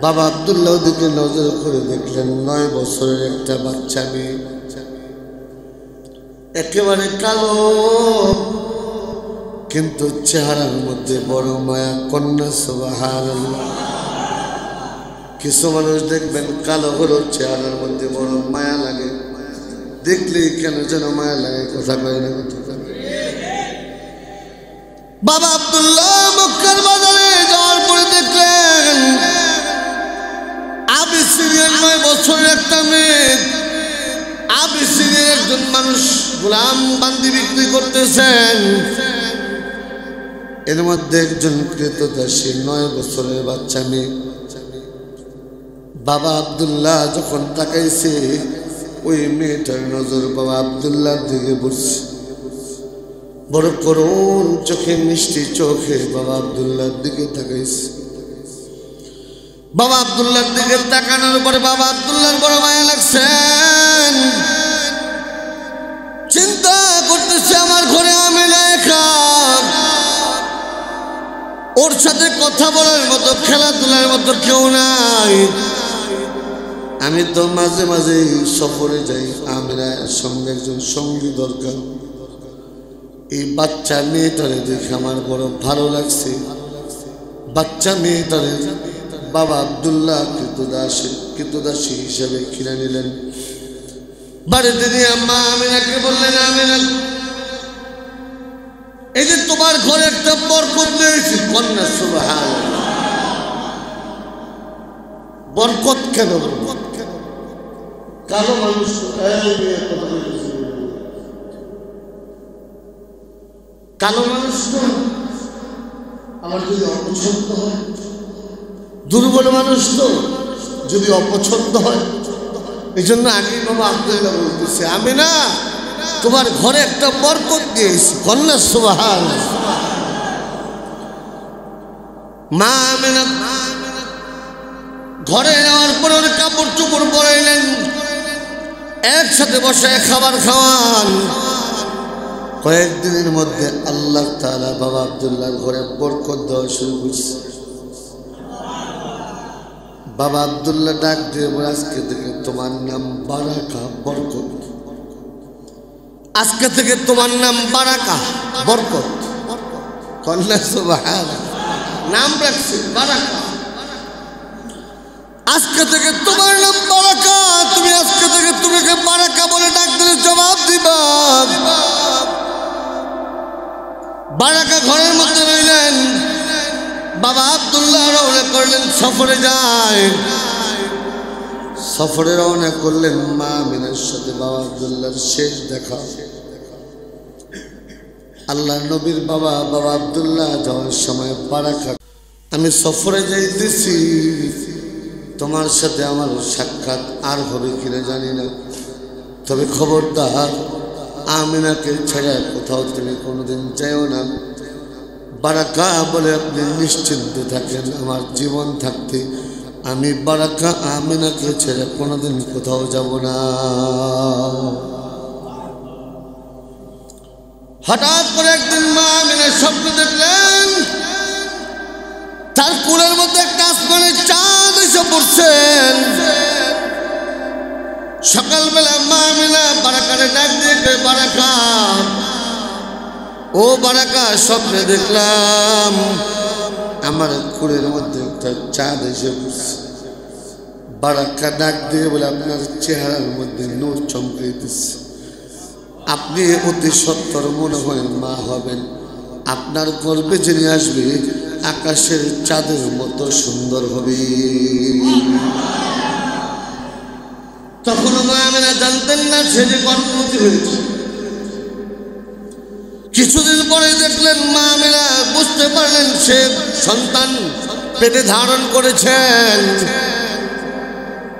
Speaker 1: বাবা আব্দুল্লাহ দিকে নজর করে দেখলেন 9 বছরের একটা বাচ্চা মেয়ে, একেবারে কালো, কিন্তু চেহারার মধ্যে বড় মায়া। কন্যা সুবহানাল্লাহ। কিছু মানুষ দেখবেন কালো হলো চেহারার মধ্যে বড় মায়া লাগে, দেখলেই কেন যেন মায়া লাগে, কথা কয় না কথা। বাবা আব্দুল্লাহ মক্কার বাজারে যাওয়ার পরে দেখলেন আবিসিনিয়ার 9 বছরের একটা মেয়ে, আবিসিনিয়ার একজন মানুষ গোলাম বান্দি বিক্রি করতেছেন। এর মধ্যে একজন ক্রেতদাসী 9 বছরের বাচ্চা মেয়ে। বাবা আব্দুল্লাহ যখন তাকাইছে ওই মেয়েটার নজর বাবা আব্দুল্লাহর দিকে পড়ছে। বড় করুণ চোখে, মিষ্টি চোখে বাবা আব্দুল্লাহর দিকে তাকাইছে। বাবা আব্দুল্লাহর দিকে তাকানোর পরে বাবা আব্দুল্লাহর বড় মায়া লাগছে। চিন্তা করতেছে আমার ঘরে আমেনা একা, ওর সাথে কথা বলার মতো, খেলাধুলার মতো কেউ নাই। আমি তো মাঝে মাঝে সফরে যাই, আমেনার সঙ্গে একজন সঙ্গী দরকার। এই বাচ্চা মেয়েটারে দেখে আমার বড় ভালো লাগছে। বাচ্চা মেয়েটারে বাবা আব্দুল্লাহ কৃতদাসী হিসেবে কিনে নিলেন। বাড়িতে নিয়ে আম্মা আমিনাকে বললেন, আমিনা এই যে তোমার ঘরে একটা বরকত দিয়েছি। কন্যা সুবহানাল্লাহ। বরকত কেন? কালো মানুষ কালো মানুষ তো আমার যদি অপছন্দ হয়, দুর্বল মানুষ তো যদি অপছন্দ হয়, এই জন্য আমি বাবা আব্দুল্লাহ বলতেছি, আমি না তোমার ঘরে একটা বরকত দিয়েছি। কন্যা সুবহানাল্লাহ। মা আমিনা ঘরে নেওয়ার পর ওর কাপড় চোপড় পরাইলেন, একসাথে বসে খাবার খাওয়ান। কয়েকদিনের মধ্যে আল্লাহ তাআলা বাবা আব্দুল্লাহর ঘরে বরকত দেওয়া শুরু করছে। বাবা আব্দুল্লাহ ডাক দিয়ে বলে, আজকে থেকে তোমার নাম বারাকা, বরকত। আজকে থেকে তোমার নাম বারাকা, বরকত। কন্যা সুবহানাল্লাহ। নাম রাখছে বারাকা। আজকে থেকে তোমার নাম বারাকা, তুমি আজকে থেকে তোমাকে বারাকা বলে ডাক দিলে জবাব দিবা। বারাকা ঘরের মধ্যে রইলেন। বাবা আব্দুল্লাহ রওনা করলেন, সফরে যায়। সফরে রওনা করলেন, মা আমিনার সাথে বাবা আব্দুল্লাহর শেষ দেখা। আল্লাহ নবীর বাবা আব্দুল্লাহ যাওয়ার সময় বারাকা, আমি সফরে যাইতেছি, তোমার সাথে আমার সাক্ষাৎ আর হবে কিনা জানি না, তবে খবরদার আমিনাকে ছেড়ে কোথাও তুমি কোনোদিন যাও না। বারাকা বলে আপনি নিশ্চিন্ত থাকেন, আমার জীবন থাকতে আমি বারাকা আমিনাকে ছেড়ে কোনোদিন কোথাও যাব না। হঠাৎ করে একদিন মা আমিনা স্বপ্ন দেখলেন, তার কোলের মধ্যে একটা আসমানের চাঁদ এসে পড়ছেন। সকালবেলা মা আমিনা বারাকারে ডাক দিয়ে, বারাকা ও বারাকা, স্বপ্নে দেখলাম আমার কোলের মধ্যে একটা চাঁদ এসে পড়ছে। বারাকা ডাক দিয়ে বলে, আপনার চেহারার মধ্যে নূর চমকাইতেছে, আপনি অতি সত্তর মনে হয় মা হবেন, আপনার গর্ভে যিনি আসবে আকাশের চাঁদের মতো সুন্দর হবে। তখনও মা আমিনা জানতেন না সে যে গর্ভবতী হয়েছে। কিছুদিন পরে দেখলেন মা আমিনা বুঝতে পারলেন সে সন্তান পেটে ধারণ করেছেন।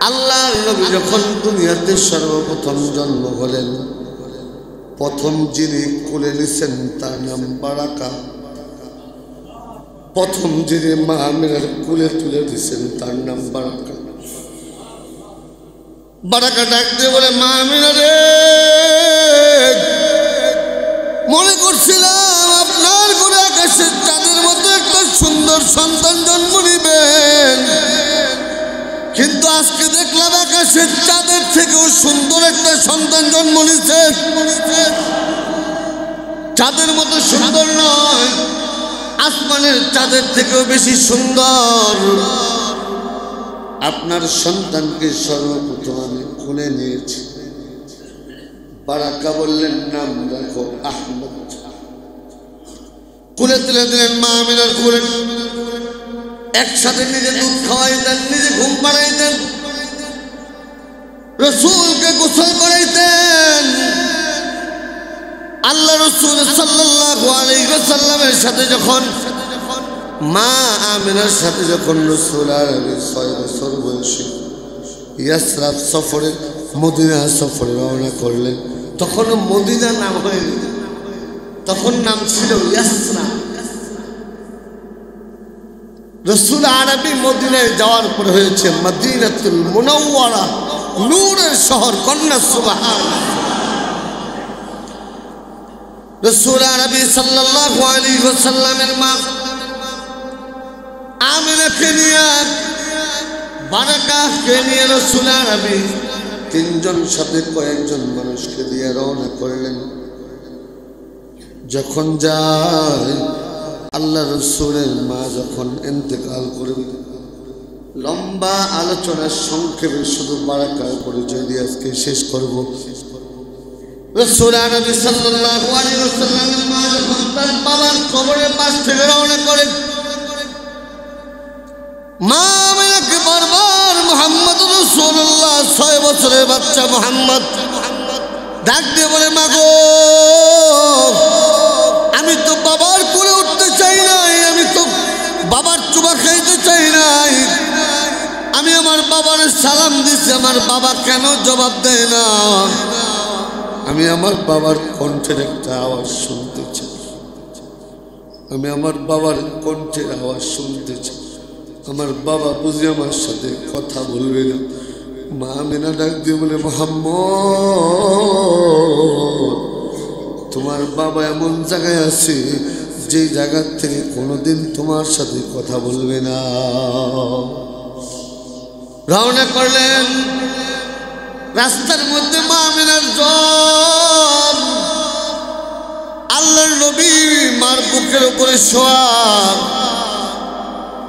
Speaker 1: আল্লাহর নবী যখন দুনিয়াতে সর্বপ্রথম জন্ম হলেন, প্রথম যিনি কোলে নিছেন তার নাম বারাকা। প্রথম যিনি মা আমিনার কোলে তুলে দিয়েছেন তার নাম বারাকা। বারাকা ডাক দিয়ে বলে, মা আমিনা রে, মনে করছিলাম আপনার ঘরে আকাশের চাঁদের মতো একটা সুন্দর সন্তান জন্ম নিবেন, কিন্তু আজকে দেখলাম আকাশের চাঁদের থেকেও সুন্দর একটা সন্তান জন্ম নিচ্ছে। চাঁদের মতো সুন্দর নয়, আসমানের চাঁদের থেকেও বেশি সুন্দর। আপনার সন্তানকে সর্বপ্রথম আমি কোলে নিয়েছি। বারাকা বললেন নাম রাখো আহমদ। কোলে তুলে দিলেন মা আমিনার কোলে। একসাথে নিজে দুধ খাওয়াইতেন, নিজে ঘুম পাড়াইতেন, রসুলকে গোসল করাইতেন। আল্লাহ রসুল সাল্লাল্লাহু আলাইহি ওয়াসাল্লামের সাথে যখন মা আমিনার সাথে যখন রসুল আরবি 6 বছর বয়সে ইয়াসরাব সফরে, মদিনা সফরে রওনা করলেন, তখন মদিনা নাম হয়নি, তখন নাম ছিল ইয়াসরাব। রসুল আরবি মদিনায় যাওয়ার পর হয়েছে মদিনাতুল মুনাওয়ারা, নূরের শহর। কন্যা সুবহানাল্লাহ। রসুল আরবি সাল্লাল্লাহু আলাইহি ওয়াসাল্লামের মা আমিনাকে নিয়ে, বারাকাকে নিয়ে রসুল আরবি তিনজন সাথে কয়েকজন মানুষকে দিয়ে রওনা করলেন। যখন যায় আল্লাহ রসুলের মা যখন ইন্তেকাল করবে, লম্বা আলোচনার সংক্ষেপে শুধু বারাকার পরিচয় দিয়ে আজকে শেষ করব। রসুল আরবি সাল্লাল্লাহু আলাইহি ওয়াসাল্লামের মা যখন তার বাবার কবরের পাশ থেকে রওনা করেন, মা আমিনাকে বারবার মুহাম্মদ রাসূলুল্লাহ 6 বছরের বাচ্চা মুহাম্মদ ডাক দিয়ে বলে, মা গো, আমি তো বাবার কোলে উঠতে চাই নাই, আমি তো বাবার চুমা খাইতে চাই নাই, আমি আমার বাবার সালাম দিছি, আমার বাবা কেন জবাব দেয় না? আমি আমার বাবার কণ্ঠের একটা আওয়াজ শুনতে চাই, আমি আমার বাবার কণ্ঠের আওয়াজ শুনতে চাই। আমার বাবা বুঝি আমার সাথে কথা বলবে না। মা আমিনা ডাক দিয়ে বলে, মুহাম্মদ, তোমার বাবা এমন জায়গায় আছে যে জায়গার থেকে কোনোদিন তোমার সাথে কথা বলবে না। রওনা করলেন। রাস্তার মধ্যে মা আমিনার জ্বর, আল্লাহর নবী মার বুকের উপরে শোয়া।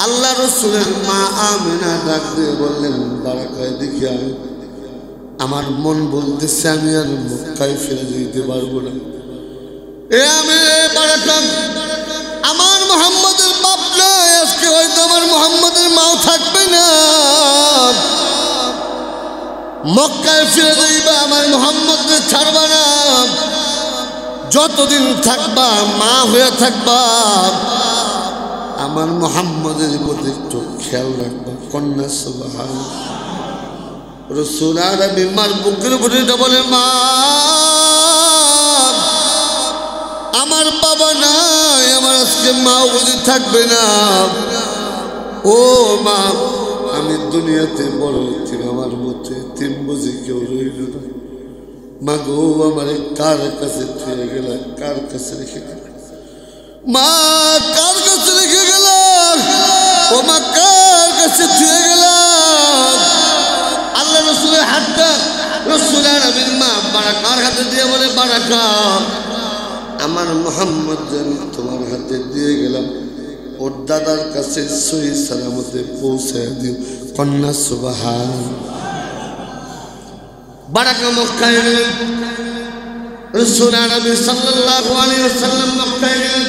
Speaker 1: আল্লাহ রসুলের মা আমিনা ডাক দিয়ে বললেন, বারাকায় দেখি আমি, আমার মন বলতেছে আমি আর মক্কায় ফিরে যেতে পারবো না। এ আমি বারাকা, আমার মুহাম্মদের বাপ নাই, আজকে হয়তো আমার মুহাম্মদের মাও থাকবে না। মক্কায় ফিরে যাইবা, আমার মুহাম্মদকে ছাড়বা না। যতদিন থাকবা মা হয়ে থাকবা, আমার মুহাম্মদের প্রতি একটু খেয়াল রাখবা। কন্যা সুবহানাল্লাহ। রসুল আরবি মার বুকের উপরে বলে, মা, আমার বাবা নাই, আমার আজকে মা বুঝি থাকবে না। ও মা, আমি দুনিয়াতে বড় ঠিক আমার মতে তিন বুঝি কেউ রইল না। মা গো, আমার কার কাছে ফিরে গেল, কার কাছে রেখে গেল? মা, কার কাছে রেখে গেল? ও মা, কার কাছে ফিরে গেল? আল্লাহ রসুলের হাতটা রসুল আরবির মা বারাকার হাতে দিয়ে বলে, বারাকা, আমার মুহাম্মদ যেন তোমার হাতে দিয়ে গেলাম, ওর দাদার কাছে সহি সালামতে পৌঁছায় দিও। কন্যা সুবহানাল্লাহ। বারাকা মক্কায় গেলেন। রসুল আরবি সাল্লাল্লাহু আলাইহি ওয়াসাল্লাম মক্কায় গেলেন।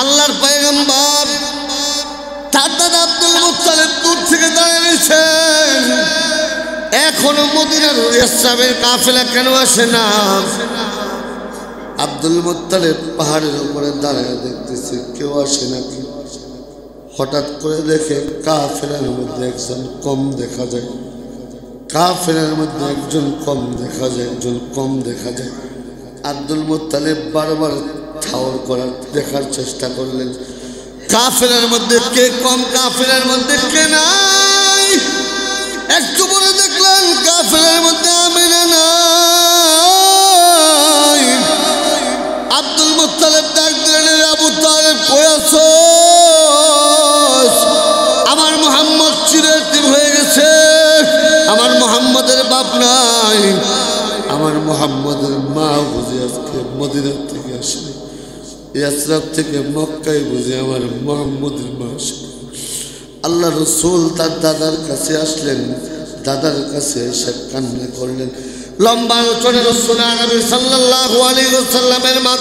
Speaker 1: আল্লাহর পয়গম্বর তার দাদা আব্দুল মুত্তালিব দূর থেকে দাঁড়িয়ে রয়েছেন। এখনো মদিনার ইসরাবের কাফেলা কেন আসে না? আব্দুল মুত্তালিব পাহাড়ের উপরে দাঁড়িয়ে দেখতেছে কেউ আসে নাকি। হঠাৎ করে দেখে কাফেলার মধ্যে একজন কম দেখা যায়, কাফেলার মধ্যে একজন কম দেখা যায়, একজন কম দেখা যায়। আব্দুল মুত্তালিব বারবার ঠাউর করার দেখার চেষ্টা করলেন, কাফেলার মধ্যে কে কম, কাফেলার মধ্যে কে নাই। একটু পরে দেখলেন কাফেলার মধ্যে আমিনা নাই। আব্দুল মুত্তালিব ডাক দিলেন, আবু তালেব কই আছো? আমার মুহাম্মদ চিরদিন হয়ে গেছে, আমার মুহাম্মদের বাপ নাই, আমার মুহাম্মদের মা বুঝে আজকে মদিনার থেকে আসে, ইয়াসরাব থেকে মক্কায় বুঝে আমার মুহাম্মদের মা আসে। আল্লাহ রসুল তার দাদার কাছে আসলেন, দাদার কাছে এসে কান্না করলেন। লম্বা আলোচনা রসুল আরবি সাল্লাল্লাহু আলাইহি ওয়াসাল্লামের মা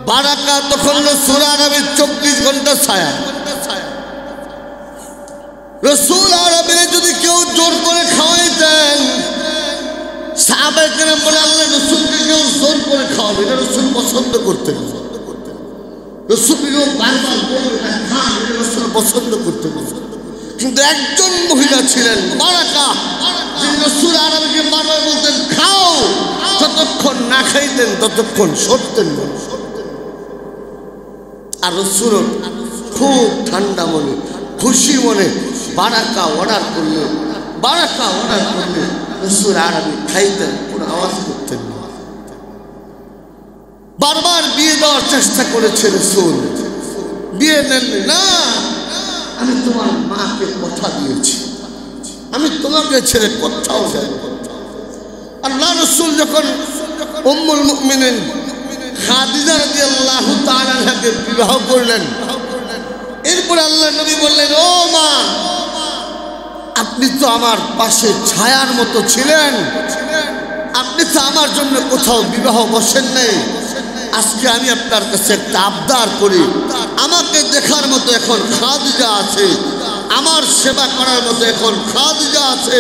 Speaker 1: বারাকা তখন রসুল আরবির 24 ঘন্টা ছায়া। রসুল আরবির যদি কেউ জোর করে খাওয়াইতেন, সাহাবায়ে কেরাম বলে আল্লাহ রসুলকে কেউ জোর করে খাওয়াবে, এটা রসুল পছন্দ করতেন। রসুলকে বারবার বলবে খান, এটা রসুল পছন্দ করতেন। কিন্তু একজন মহিলা ছিলেন বারাকা, যিনি রসুল আরবিকে বারবার বলতেন খাও, যতক্ষণ না খাইতেন ততক্ষণ সরতেন না। আর রসুল খুব ঠান্ডা মনে, খুশি মনে বারাকা অর্ডার করলেন। বারাকা অর্ডার করলেন, রসুল আরবি খাইতেন, কোনো আওয়াজ করতেন না। বারবার বিয়ে দেওয়ার চেষ্টা করেছে রসুল, বিয়ে নেন না। আমি তোমার মাকে কথা দিয়েছি, আমি তোমাকে ছেড়ে কোথাও যাব। আল্লাহ রসুল যখন উম্মুল মুমিনিন খাদিজা রাদিয়াল্লাহু তাআলা আনহাকে বিবাহ করলেন, এরপর আল্লাহ নবী বললেন, ও মা, আপনি তো আমার পাশে ছায়ার মতো ছিলেন, আপনি তো আমার জন্য কোথাও বিবাহ বসেন নাই। আজকে আমি আপনার কাছে একটা আবদার করি, আমাকে দেখার মতো এখন খাদিজা আছে, আমার সেবা করার মতো এখন খাদিজা আছে।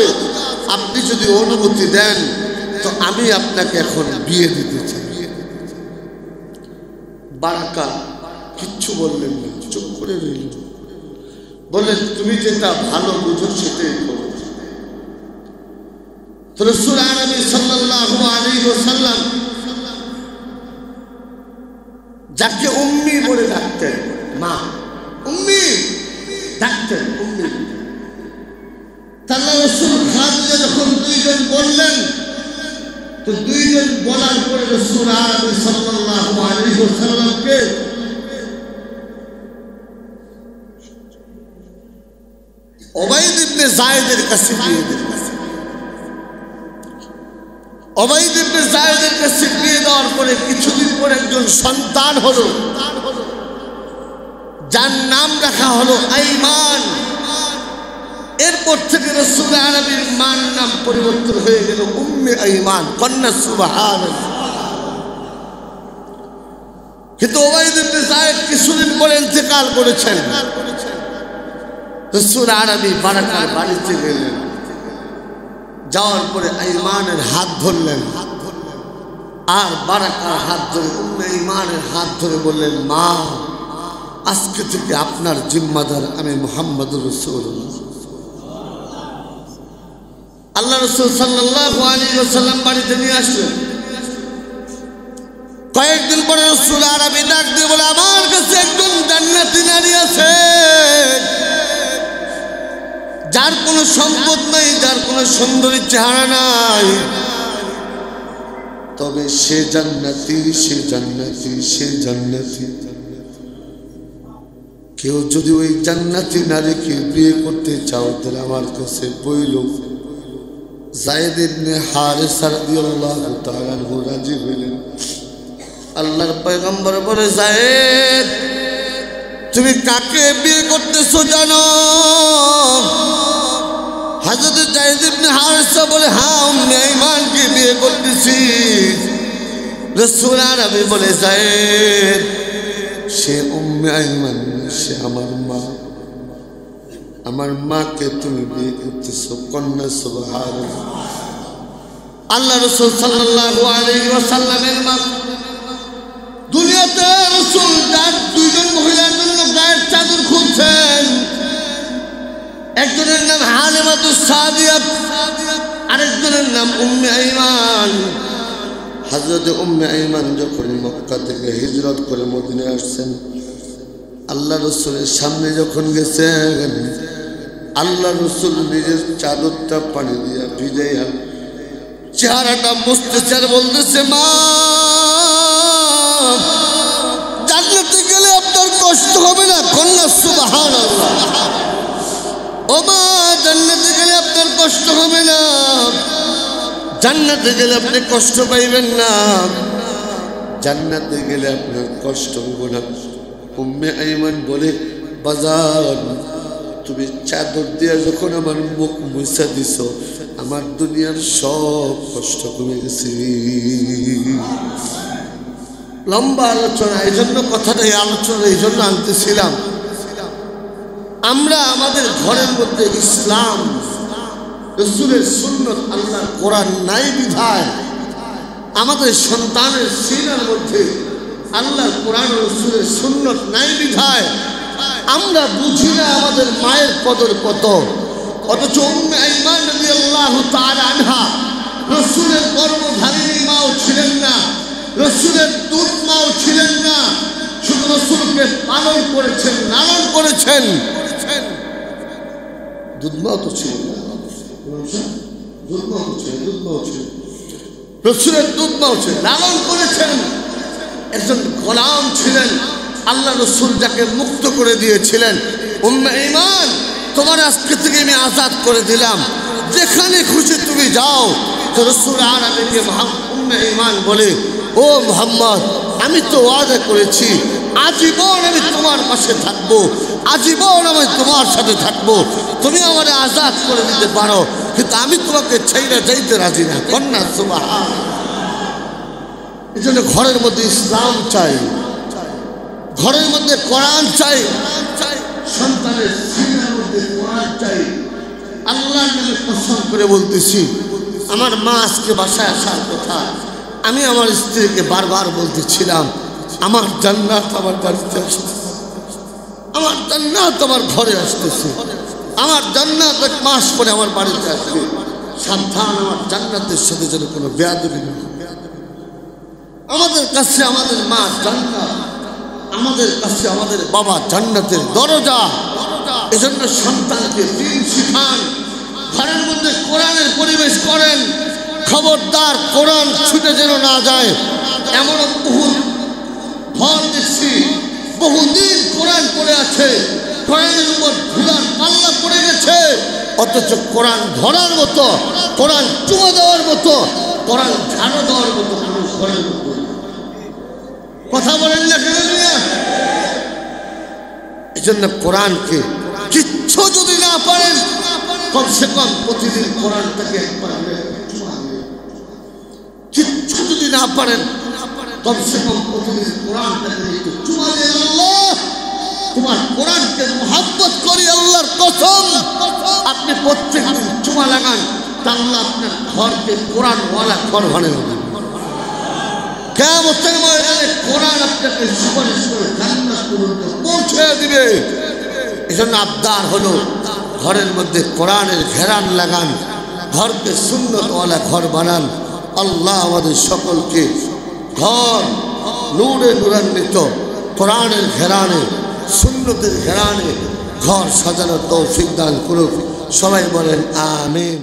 Speaker 1: আপনি যদি অনুমতি দেন তো আমি আপনাকে এখন বিয়ে দিতে চাই। বারাকা কিচ্ছু বললেন না, চুপ করে রইলেন। বললেন, তুমি যেটা ভালো বুঝো সেটাই করো। তো রাসূল আরবি সাল্লাল্লাহু আলাইহি ওয়াসাল্লাম যাকে উম্মি বলে ডাকতেন, মা উম্মি ডাকতেন, উম্মি। আল্লাহ রাসূল খাদিজা যখন দুইজন বললেন, তো দুইজন বলার পরে রাসূল আরবি সাল্লাল্লাহু আলাইহি ওয়াসাল্লামকে উবাইদ ইবনে যায়েদের কাছে দিয়ে দিলেন। উবাইদ ইবনে যায়েদের কাছে দিয়ে দেওয়ার পরে কিছুদিন পরে একজন সন্তান হলো, যার নাম রাখা হলো আইমান। এরপর থেকে রাসূল আরবির মার নাম পরিবর্তন হয়ে গেল উম্মে আইমান, কন্যা। সুবহানাল্লাহ। কিন্তু উবাইদ ইবনে যায়েদ কিছুদিন পরে ইন্তেকাল করেছেন। রাসূল আরবি বারাকার বাড়িতে গেলেন, যাওয়ার পরে আইমানের হাত ধরলেন, আর বারাকার হাত ধরে উম্মে আইমানের হাত ধরে বললেন, মা, আজকে থেকে আপনার জিম্মাদার আমি মুহাম্মদুর রাসূলুল্লাহ। আল্লাহ রাসূল সাল্লাল্লাহু আলাইহি ওয়াসাল্লাম বাড়িতে নিয়ে আসলেন। কয়েকদিন পরে রাসূল আরবি ডাক দিয়ে বলে, আমার কাছে একজন জান্নাতি নারী আছে, যার কোনো সম্পদ নাই, যার কোনো সুন্দরী চেহারা নাই, তবে সে জান্নাতি, সে জান্নাতি, সে জান্নাতি। কেউ যদি ওই জান্নাতি নারীকে বিয়ে করতে চাও তাহলে আমার কাছে বইল। যায়েদ ইবনে হারেসা রাদিয়াল্লাহু তাআলা আনহু রাজি হইলেন। আল্লাহর পয়গম্বর বলে, যায়েদ, তুমি কাকে বিয়ে করতেছো জানো? হযরত যায়েদ ইবনে হারেসা বলে, হ্যাঁ, উম্মে আইমানকে বিয়ে করতেছি। রাসূল আরবি বলে, যায়েদ, সে উম্মে আইমান, সে আমার মা, আমার মাকে তুমি বিয়ে করতেছো, কন্যা। সুবহানাল্লাহ। আল্লাহ রাসূল সাল্লাল্লাহু আলাইহি ওয়াসাল্লামের মা দুনিয়াতে রাসূল যার দুইজন মহিলার জন্য গায়ের চাদর খুলছেন, একজনের নাম হালিমাতুস সাদিয়া, আরেকজনের নাম উম্মে আইমান। হযরত উম্মে আইমান যখন মক্কা থেকে হিজরত করে মদিনায় আসছেন, আল্লাহ রাসূলের সামনে যখন গেছেন, আল্লাহ রাসূল নিজের চাদরটা পানি দিয়ে ভিজাইয়া চেহারাটা মুছতেছে আর বলতেছে, মা, জান্নাতে গেলে আপনার কষ্ট হবে না, কন্যা। সুবহানাল্লাহ। ও মা, জান্নাতে গেলে আপনার কষ্ট হবে না, জান্নাতে গেলে আপনি কষ্ট পাইবেন না, জান্নাতে গেলে আপনার কষ্ট হবে না। উম্মে আইমান বলে, বাজার, তুমি চাদর দিয়ে যখন আমার মুখ মুছা দিছ, আমার দুনিয়ার সব কষ্ট কমে গেছে। লম্বা আলোচনা, এই জন্য কথাটা এই আলোচনা এই জন্য আনতেছিলাম। আমরা আমাদের ঘরের মধ্যে ইসলাম, রাসূলের সুন্নাত, আল্লাহর কোরআন নাই বিধায় আমাদের সন্তানের সিনার মধ্যে আল্লাহর কোরআন ও রাসূলের সুন্নাত নাই বিধায় আমরা বুঝি না আমাদের মায়ের কদর কত। অথচ উম্মে আইমান রাদিয়াল্লাহু তাআলা আনহা রাসূলের গর্ভধারিণী মাও ছিলেন না, রাসূলের দুধ মাও ছিলেন না, শুধু রাসূলকে পালন করেছেন, লালন করেছেন। দুধ মাও তো ছিলেন না, দুধ মাও ছিলেন, রাসূলের দুধ মাও ছিলেন, লালন করেছেন। একজন গোলাম ছিলেন, আল্লাহ রাসূল যাকে মুক্ত করে দিয়েছিলেন, উম্মে ঈমান তোমার আজকে থেকে আমি আজাদ করে দিলাম, যেখানে খুশি তুমি যাও। তো রাসূল আরবিকে উম্মে ঈমান বলে, ও মুহাম্মদ, আমি তো ওয়াদা করেছি আজীবন আমি তোমার পাশে থাকবো, আজীবন আমি তোমার সাথে থাকবো, তুমি আমার আজাদ করে দিতে পারো, কিন্তু আমি তোমাকে ছেড়ে যাইতে রাজি না। কন্যা সুবহানাল্লাহ। এই জন্য ঘরের মধ্যে ইসলাম চাই, ঘরের মধ্যে কোরআন চাই, সন্তানের সিনার মধ্যে কোরআন চাই। আল্লাহর নামে কসম করে বলতেছি, আমার মা আজকে বাসায় আসার কথা, আমি আমার স্ত্রীকে বারবার বলতেছিলাম, আমার জান্নাত আমার বাড়িতে আসতেছে, আমার জান্নাত আমার ঘরে আসতেছে, আমার জান্নাত 1 মাস পরে আমার বাড়িতে আসবে, সাবধান আমার জান্নাতের সাথে যেন কোনো বেয়াদবি না হয়। আমাদের কাছে আমাদের মা জান্নাত, আমাদের কাছে আমাদের বাবা জান্নাতের দরজা। এজন্য সন্তানকে দ্বীন শিখান, ঘরের মধ্যে কোরআনের পরিবেশ করেন। খবরদার কোরআন ছুটে যেন না যায়। এমন বহু ঘর দেখছি বহুদিন কোরআন পড়ে আছে, কোরআনের উপর ধুলার পাল্লা পড়ে গেছে, অথচ কোরআন ধরার মতো, কোরআন চুমা দেওয়ার মতো, কোরআন ঝাড়ু দেওয়ার মতো মানুষ ঘরের মতো। কথা বলেন না কেন? এই জন্য কোরআনকে কিচ্ছু যদি না পারেন, কমসে কম প্রতিদিন কোরআনটাকে একবার কিচ্ছু যদি না পারেন, কমসে কম প্রতিদিন কোরআনটাকে একটু চুমা দেন। আল্লাহ তোমার কোরআনকে মুহাব্বত করি, আল্লাহর কসম আপনি প্রত্যেকদিন চুমা লাগান, আল্লাহ আপনার ঘরকে কোরআনওয়ালা ঘর বানিয়ে দেবেন। কিয়ামতের ময়দানে কোরআন আপনাকে সুপারিশ করে জান্নাত পর্যন্ত পৌঁছে দিবে। এজন্য আবদার হলো ঘরের মধ্যে কোরআনের ঘেরান লাগান, ঘরকে সুন্নতওয়ালা ঘর বানান। আল্লাহ আমাদের সকলকে ঘর নূরে নূরান্বিত কোরআনের ঘেরানে, সুন্নতের ঘেরানে ঘর সাজানোর তৌফিক দান করুক। সবাই বলেন আমিন।